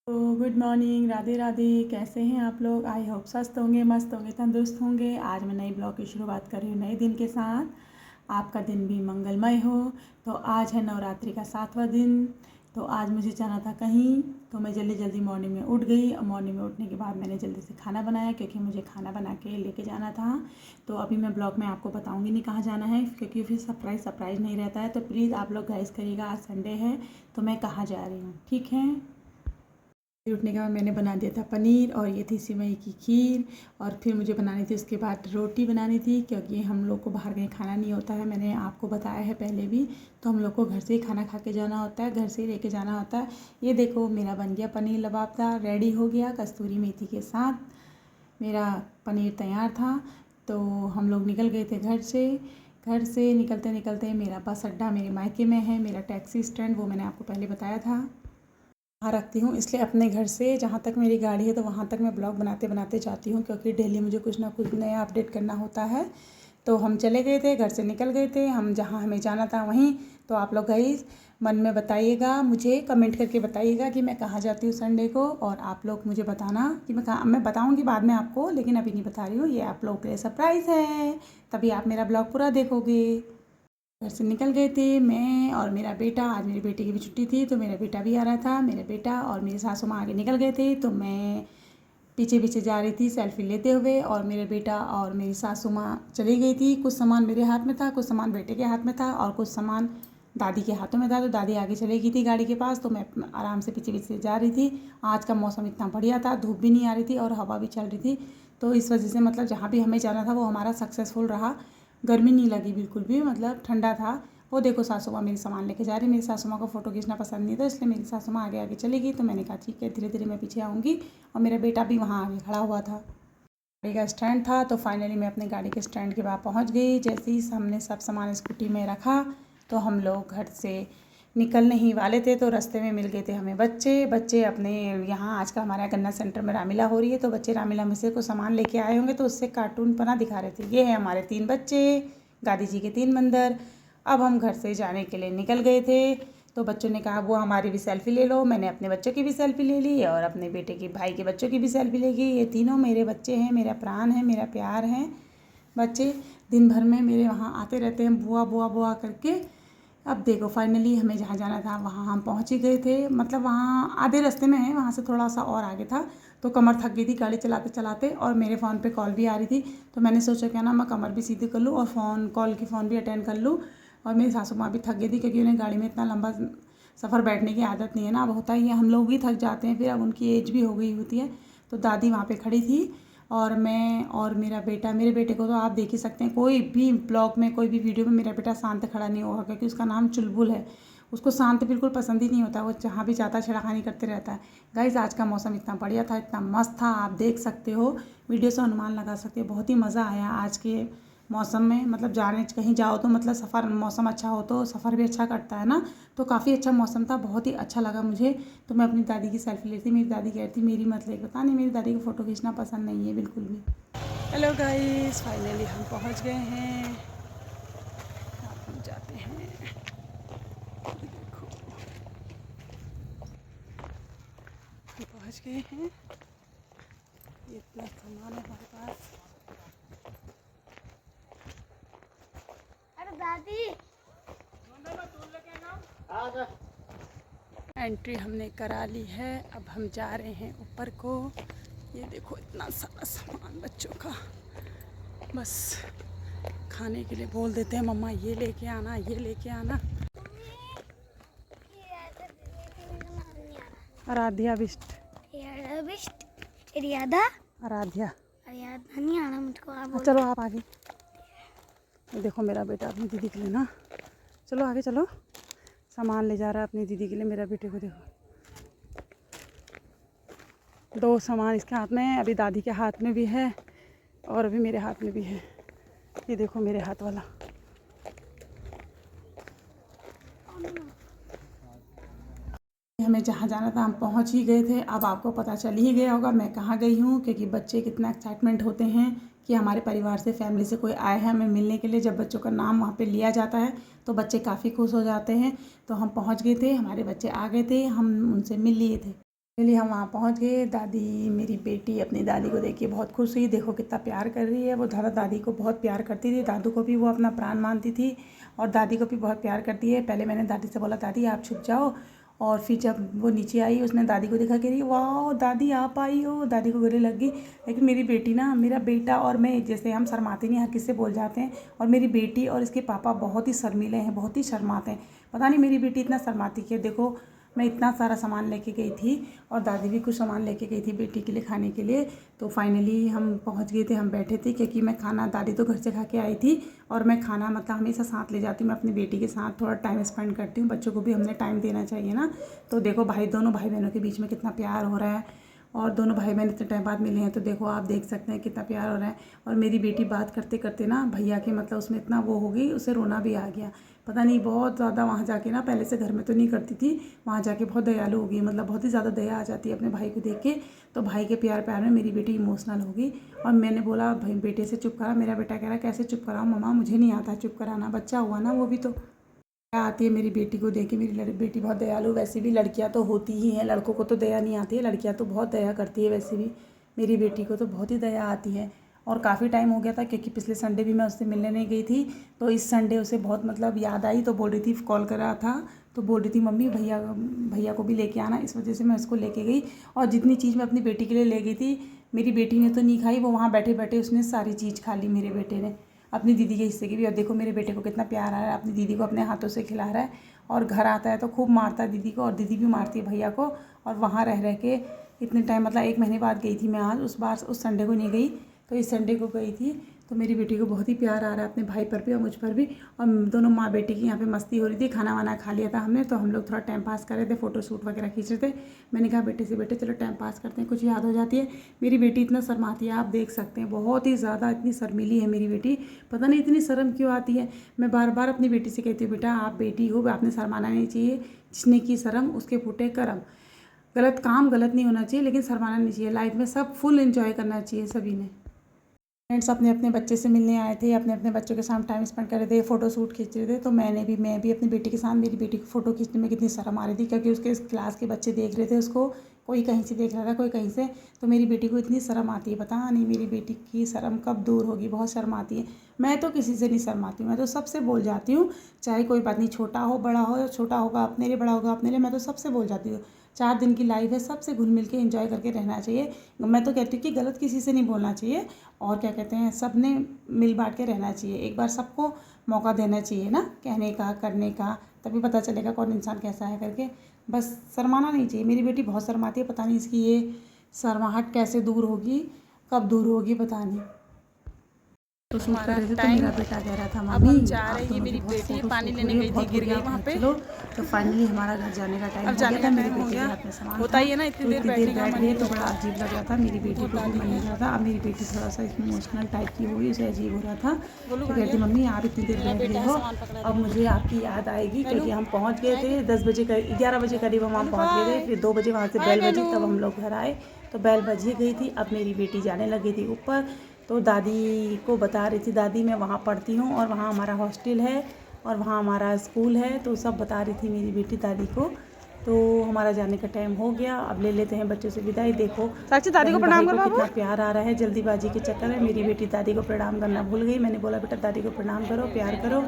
तो good morning, Radhe Radhe. कैसे हैं आप लोग? आई होप स्वस्थ होंगे, मस्त होंगे, तंदुरुस्त होंगे। आज मैं नई ब्लॉग की शुरुआत कर रही हूँ नए दिन के साथ। आपका दिन भी मंगलमय हो। तो आज है नवरात्रि का 7वां दिन। तो आज मुझे जाना था कहीं, तो मैं जल्दी जल्दी मॉर्निंग में उठ गई। और मॉर्निंग में उठने के बाद मैंने जल्दी से खाना बनाया, क्योंकि मुझे खाना बना के लेके जाना था। तो अभी मैं ब्लॉग में आपको बताऊंगी नहीं कहाँ जाना है, क्योंकि फिर सरप्राइज़ नहीं रहता है। तो प्लीज़ आप लोग गाइस करिएगा, आज संडे है तो मैं कहाँ जा रही हूँ, ठीक है। उठने के बाद मैंने बना दिया था पनीर, और ये थी सिवई की खीर। और फिर मुझे बनानी थी उसके बाद रोटी बनानी थी, क्योंकि हम लोग को बाहर कहीं खाना नहीं होता है। मैंने आपको बताया है पहले भी। तो हम लोग को घर से ही खाना खा के जाना होता है, घर से ही लेके जाना होता है। ये देखो मेरा बन गया पनीर लबाबदार, रेडी हो गया कस्तूरी मेथी के साथ। मेरा पनीर तैयार था। तो हम लोग निकल गए थे घर से निकलते निकलते मेरा बस अड्डा मेरे मायके में है। मेरा टैक्सी स्टैंड वो मैंने आपको पहले बताया था, वहाँ रखती हूँ। इसलिए अपने घर से जहाँ तक मेरी गाड़ी है तो वहाँ तक मैं ब्लॉग बनाते बनाते जाती हूँ, क्योंकि डेली मुझे कुछ ना कुछ नया अपडेट करना होता है। तो हम चले गए थे, घर से निकल गए थे हम जहाँ हमें जाना था वहीं। तो आप लोग गाइस मन में बताइएगा, मुझे कमेंट करके बताइएगा कि मैं कहाँ जाती हूँ संडे को। और आप लोग मुझे बताना कि मैं बताऊँगी बाद में आपको, लेकिन अभी नहीं बता रही हूँ। ये आप लोगों के लिए सरप्राइज़ है, तभी आप मेरा ब्लॉग पूरा देखोगे। घर से निकल गए थे मैं और मेरा बेटा। आज मेरे बेटे की भी छुट्टी थी, तो मेरा बेटा भी आ रहा था। मेरा बेटा और मेरी सासू माँ आगे निकल गए थे, तो मैं पीछे पीछे जा रही थी सेल्फी लेते हुए। और मेरे बेटा और मेरी सासू माँ चली गई थी। कुछ सामान मेरे हाथ में था, कुछ सामान बेटे के हाथ में था, और कुछ सामान दादी के हाथों में था। तो दादी आगे चली गई थी गाड़ी के पास, तो मैं आराम से पीछे पीछे जा रही थी। आज का मौसम इतना बढ़िया था, धूप भी नहीं आ रही थी और हवा भी चल रही थी। तो इस वजह से मतलब जहाँ भी हमें जाना था वो हमारा सक्सेसफुल रहा। गर्मी नहीं लगी बिल्कुल भी, मतलब ठंडा था। वो देखो सासू माँ मेरी सामान लेके जा रही। मेरी सासू माँ को फ़ोटो खींचना पसंद नहीं था, इसलिए मेरी सासू माँ आगे आगे चली गई। तो मैंने कहा ठीक है, धीरे धीरे मैं पीछे आऊँगी। और मेरा बेटा भी वहाँ आगे खड़ा हुआ था। गाड़ी का स्टैंड था, तो फाइनली मैं अपने गाड़ी के स्टैंड के पास पहुँच गई। जैसे ही हमने सब सामान स्कूटी में रखा, तो हम लोग घर से निकलने ही वाले थे। तो रास्ते में मिल गए थे हमें बच्चे अपने यहाँ। आज का हमारे यहाँ गन्ना सेंटर में रामलीला हो रही है, तो बच्चे रामलीला में से कुछ सामान लेके आए होंगे, तो उससे कार्टून बना दिखा रहे थे। ये है हमारे 3 बच्चे, गांधी जी के 3 मंदिर। अब हम घर से जाने के लिए निकल गए थे। तो बच्चों ने कहा वो हमारी भी सेल्फ़ी ले लो। मैंने अपने बच्चों की भी सेल्फ़ी ले ली, और अपने बेटे के भाई के बच्चों की भी सेल्फ़ी ले ली। ये तीनों मेरे बच्चे हैं, मेरा प्राण है, मेरा प्यार है। बच्चे दिन भर में मेरे वहाँ आते रहते हैं बुआ बुआ बुआ करके। अब देखो फाइनली हमें जहाँ जाना था वहाँ हम पहुँच ही गए थे। मतलब वहाँ आधे रास्ते में है, वहाँ से थोड़ा सा और आगे था। तो कमर थक गई थी गाड़ी चलाते चलाते, और मेरे फ़ोन पे कॉल भी आ रही थी। तो मैंने सोचा क्या ना मैं कमर भी सीधी कर लूँ और फ़ोन भी अटेंड कर लूँ। और मेरी सासू माँ भी थक गई थी, क्योंकि उन्हें गाड़ी में इतना लंबा सफ़र बैठने की आदत नहीं है ना। अब होता ही है, हम लोग भी थक जाते हैं, फिर अब उनकी एज भी हो गई होती है। तो दादी वहाँ पे खड़ी थी, और मैं और मेरा बेटा। मेरे बेटे को तो आप देख ही सकते हैं, कोई भी ब्लॉग में कोई भी वीडियो में मेरा बेटा शांत खड़ा नहीं होगा, क्योंकि उसका नाम चुलबुल है। उसको शांत बिल्कुल पसंद ही नहीं होता, वो जहाँ भी जाता है छेड़खानी करते रहता है। गाइस आज का मौसम इतना बढ़िया था, इतना मस्त था, आप देख सकते हो, वीडियो से अनुमान लगा सकते हो। बहुत ही मज़ा आया आज के मौसम में। मतलब जाने कहीं जाओ तो मतलब सफ़र, मौसम अच्छा हो तो सफ़र भी अच्छा कटता है ना। तो काफ़ी अच्छा मौसम था, बहुत ही अच्छा लगा मुझे। तो मैं अपनी दादी की सेल्फी लेती। मेरी दादी कह रही थी मेरी मत ले, पता नहीं मेरी दादी को फ़ोटो खींचना पसंद नहीं है बिल्कुल भी। हेलो गाइस, फाइनली हम पहुंच गए हैं। अब हम जाते हैं। देखो हम पहुंच गए हैं। ये इतना सामान है हमारे पास। अरे दादी एंट्री हमने करा ली है। अब हम जा रहे हैं ऊपर को। ये देखो इतना सारा सामान बच्चों का। बस खाने के लिए बोल देते हैं मम्मा ये लेके आना, ये लेके आना। आराध्या बिस्ट, आराध्या नहीं आना मुझको। चलो आप आगे। देखो मेरा बेटा अपनी दीदी के लिए ना, चलो आगे चलो। सामान ले जा रहा है अपनी दीदी के लिए। मेरा बेटे को देखो, 2 सामान इसके हाथ में है, अभी दादी के हाथ में भी है, और अभी मेरे हाथ में भी है। ये देखो मेरे हाथ वाला। हमें जहाँ जाना था हम पहुँच ही गए थे। अब आपको पता चल ही गया होगा मैं कहाँ गई हूँ, क्योंकि बच्चे कितना एक्साइटमेंट होते हैं कि हमारे परिवार से, फैमिली से कोई आए हैं हमें मिलने के लिए। जब बच्चों का नाम वहाँ पे लिया जाता है तो बच्चे काफ़ी खुश हो जाते हैं। तो हम पहुँच गए थे, हमारे बच्चे आ गए थे, हम उनसे मिल लिए थे। फाइनली हम वहाँ पहुँच गए। दादी, मेरी बेटी अपनी दादी को देख के बहुत खुश हुई। देखो कितना प्यार कर रही है। वो ज़्यादा दादी को बहुत प्यार करती थी, दादू को भी वो अपना प्राण मानती थी और दादी को भी बहुत प्यार करती है। पहले मैंने दादी से बोला दादी आप छुप जाओ, और फिर जब वो नीचे आई उसने दादी को देखा, कह रही वाह दादी आप आई हो, दादी को गले लग गई। लेकिन मेरी बेटी ना, मेरा बेटा और मैं, जैसे हम शर्माते नहीं, हर किसी से बोल जाते हैं, और मेरी बेटी और इसके पापा बहुत ही शर्मीले हैं, बहुत ही शर्माते हैं। पता नहीं मेरी बेटी इतना शर्माती है। देखो मैं इतना सारा सामान लेके गई थी और दादी भी कुछ सामान लेके गई थी बेटी के लिए खाने के लिए। तो फाइनली हम पहुंच गए थे, हम बैठे थे, क्योंकि मैं खाना, दादी तो घर से खा के आई थी और मैं खाना मतलब हमेशा साथ ले जाती हूँ। मैं अपनी बेटी के साथ थोड़ा टाइम स्पेंड करती हूँ, बच्चों को भी हमने टाइम देना चाहिए ना। तो देखो दोनों भाई बहनों के बीच में कितना प्यार हो रहा है, और दोनों भाई बहन इतने टाइम बाद मिले हैं, तो देखो आप देख सकते हैं कितना प्यार हो रहा है। और मेरी बेटी बात करते करते ना भैया के मतलब उसमें इतना वो हो गई, उसे रोना भी आ गया। पता नहीं बहुत ज़्यादा वहाँ जाके ना, पहले से घर में तो नहीं करती थी, वहाँ जाके बहुत दयालु हो गई, मतलब बहुत ही ज़्यादा दया आ जाती है अपने भाई को देख के। तो भाई के प्यार प्यार में मेरी बेटी इमोशनल हो गई, और मैंने बोला भाई बेटे से चुप करा। मेरा बेटा कह रहा कैसे चुप कराऊँ मम्मा, मुझे नहीं आता चुप कराना, बच्चा हुआ ना वो भी। तो आती है मेरी बेटी को देख के। मेरी बेटी बहुत दयालु, वैसे भी लड़कियां तो होती ही हैं, लड़कों को तो दया नहीं आती है, लड़कियां तो बहुत दया करती है वैसे भी। मेरी बेटी को तो बहुत ही दया आती है। और काफ़ी टाइम हो गया था, क्योंकि पिछले संडे भी मैं उससे मिलने नहीं गई थी, तो इस संडे उसे बहुत मतलब याद आई, तो बोल रही थी, कॉल करा था तो बोल रही थी मम्मी भैया को भी लेके आना, इस वजह से मैं उसको लेके गई। और जितनी चीज़ मैं अपनी बेटी के लिए ले गई थी, मेरी बेटी ने तो नहीं खाई, वो वहाँ बैठे बैठे उसने सारी चीज़ खा ली मेरे बेटे ने, अपनी दीदी के हिस्से की भी। और देखो मेरे बेटे को कितना प्यार आ रहा है, अपनी दीदी को अपने हाथों से खिला रहा है, और घर आता है तो खूब मारता है दीदी को, और दीदी भी मारती है भैया को। और वहाँ रह रह के इतने टाइम, मतलब 1 महीने बाद गई थी मैं आज, उस संडे को नहीं गई, तो इस संडे को गई थी। तो मेरी बेटी को बहुत ही प्यार आ रहा है अपने भाई पर भी और मुझ पर भी। और दोनों माँ बेटी की यहाँ पे मस्ती हो रही थी। खाना वाना खा लिया था हमने, तो हम लोग थोड़ा टाइम पास कर रहे थे, फ़ोटो शूट वगैरह खींच रहे थे। मैंने कहा बेटे से, बेटे चलो टाइम पास करते हैं, कुछ याद हो जाती है। मेरी बेटी इतना शर्माती है, आप देख सकते हैं, बहुत ही ज़्यादा इतनी शर्मीली है मेरी बेटी। पता नहीं इतनी शर्म क्यों आती है। मैं बार बार अपनी बेटी से कहती हूँ बेटा आप बेटी हो, आपने शर्माना नहीं चाहिए, जिसने की शर्म उसके फूटे कर्म। गलत काम गलत नहीं होना चाहिए, लेकिन शर्माना नहीं चाहिए। लाइफ में सब फुल एंजॉय करना चाहिए सभी ने। फ्रेंड्स अपने अपने बच्चे से मिलने आए थे, अपने अपने बच्चों के साथ टाइम स्पेंड कर रहे थे, फ़ोटो शूट खींच रहे थे। तो मैं भी अपनी बेटी के साथ, मेरी बेटी को फ़ोटो खींचने में कितनी शर्म आ रही थी, क्योंकि उसके क्लास के बच्चे देख रहे थे उसको, कोई कहीं से देख रहा था, कोई कहीं से। तो मेरी बेटी को इतनी शर्म आती है, पता नहीं मेरी बेटी की शर्म कब दूर होगी, बहुत शर्म आती है। मैं तो किसी से नहीं शर्माती हूँ, मैं तो सबसे बोल जाती हूँ, चाहे कोई बात नहीं, छोटा हो बड़ा हो, छोटा होगा अपने लिए, बड़ा होगा अपने लिए, मैं तो सबसे बोल जाती हूँ। 4 दिन की लाइफ है, सबसे घुल मिल के एंजॉय करके रहना चाहिए। मैं तो कहती हूँ कि गलत किसी से नहीं बोलना चाहिए, और क्या कहते हैं, सब ने मिल बांट के रहना चाहिए। एक बार सबको मौका देना चाहिए ना, कहने का, करने का, तभी पता चलेगा कौन इंसान कैसा है करके। बस शर्माना नहीं चाहिए। मेरी बेटी बहुत शर्माती है, पता नहीं इसकी ये शर्माहट कैसे दूर होगी, कब दूर होगी पता नहीं। तो शूट कर रहे थे, तो मेरा बेटा कह रहा था मम्मी आप तो मेरी बेटी पानी लेने गई थी, गिर गई वहाँ पे। चलो तो फाइनली हमारा घर जाने का टाइम हो गया था। मेरी बेटी के हाथ में सामान होता ही है ना, इतनी देर बैठ गई तो बड़ा अजीब लग रहा था। मेरी बेटी को भी मन नहीं रहा था। अब मेरी बेटी थोड़ा सा इमोशनल टाइप की हुई, उसे अजीब हो रहा था। तो कहती मम्मी आप इतनी देर बैठ गए हो, अब मुझे आपकी याद आएगी, क्योंकि हम पहुँच गए थे 11 बजे करीब हम वहाँ पहुँच गए थे। फिर 2 बजे वहाँ से बेल बजी, तब हम लोग घर आए, तो बेल बज ही गई थी। अब मेरी बेटी जाने लगी थी ऊपर, तो दादी को बता रही थी, दादी मैं वहाँ पढ़ती हूँ और वहाँ हमारा हॉस्टल है और वहाँ हमारा स्कूल है, तो सब बता रही थी मेरी बेटी दादी को। तो हमारा जाने का टाइम हो गया, अब ले लेते हैं बच्चों से विदाई। देखो साक्षी दादी को प्रणाम करो, कितना प्यार आ रहा है। जल्दीबाजी के चक्कर में मेरी बेटी दादी को प्रणाम करना भूल गई। मैंने बोला बेटा दादी को प्रणाम करो, प्यार करो,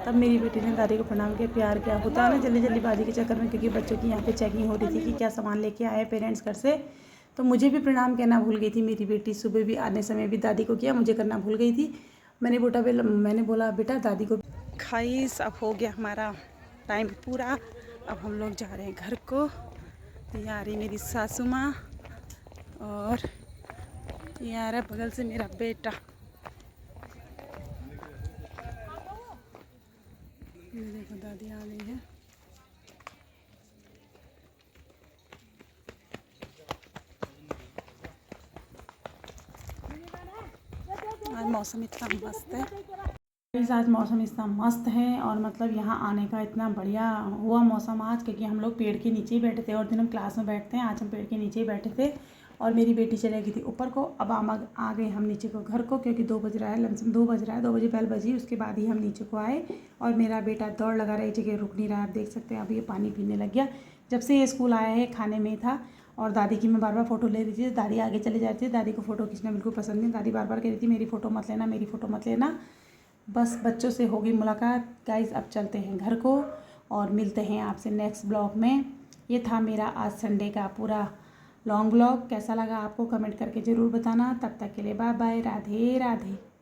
तब मेरी बेटी ने दादी को प्रणाम किया, प्यार किया। होता है ना जल्दीबाजी के चक्कर में, क्योंकि बच्चों की यहाँ पे चेकिंग हो रही थी कि क्या सामान लेके आए पेरेंट्स घर से, तो मुझे भी प्रणाम कहना भूल गई थी मेरी बेटी। सुबह भी आने समय भी दादी को किया, मुझे करना भूल गई थी। मैंने बोला बेटा दादी को। खाई सब हो गया हमारा टाइम पूरा, अब हम लोग जा रहे हैं घर को। ये आ रही मेरी सासू माँ, और ये आ रहा है बगल से मेरा बेटा। ये देखो दादी आ गई है। आज मौसम इतना मस्त है, आज मौसम इतना मस्त है, और मतलब यहाँ आने का इतना बढ़िया हुआ मौसम आज, क्योंकि हम लोग पेड़ के नीचे ही बैठे थे, और दिन हम क्लास में बैठते हैं, आज हम पेड़ के नीचे ही बैठे थे। और मेरी बेटी चले गई थी ऊपर को, अब आ गए हम नीचे को घर को, क्योंकि 2 बज रहा है, लमसम 2 बज रहा है, 2 बजे बेल बजी, उसके बाद ही हम नीचे को आए। और मेरा बेटा दौड़ लगा रहा है, जगह रुक नहीं रहा है। आप देख सकते हैं, अब ये पानी पीने लग गया। जब से ये स्कूल आया है खाने में था, और दादी की मैं बार बार फ़ोटो ले रही थी। दादी आगे चले जा रही थी, दादी को फ़ोटो खींचना बिल्कुल पसंद नहीं। दादी बार बार कह रही थी मेरी फ़ोटो मत लेना, मेरी फ़ोटो मत लेना। बस बच्चों से होगी मुलाकात गाइस, अब चलते हैं घर को और मिलते हैं आपसे नेक्स्ट ब्लॉग में। ये था मेरा आज संडे का पूरा लॉन्ग ब्लॉग। कैसा लगा आपको कमेंट करके ज़रूर बताना। तब तक के लिए बाय बाय, राधे राधे।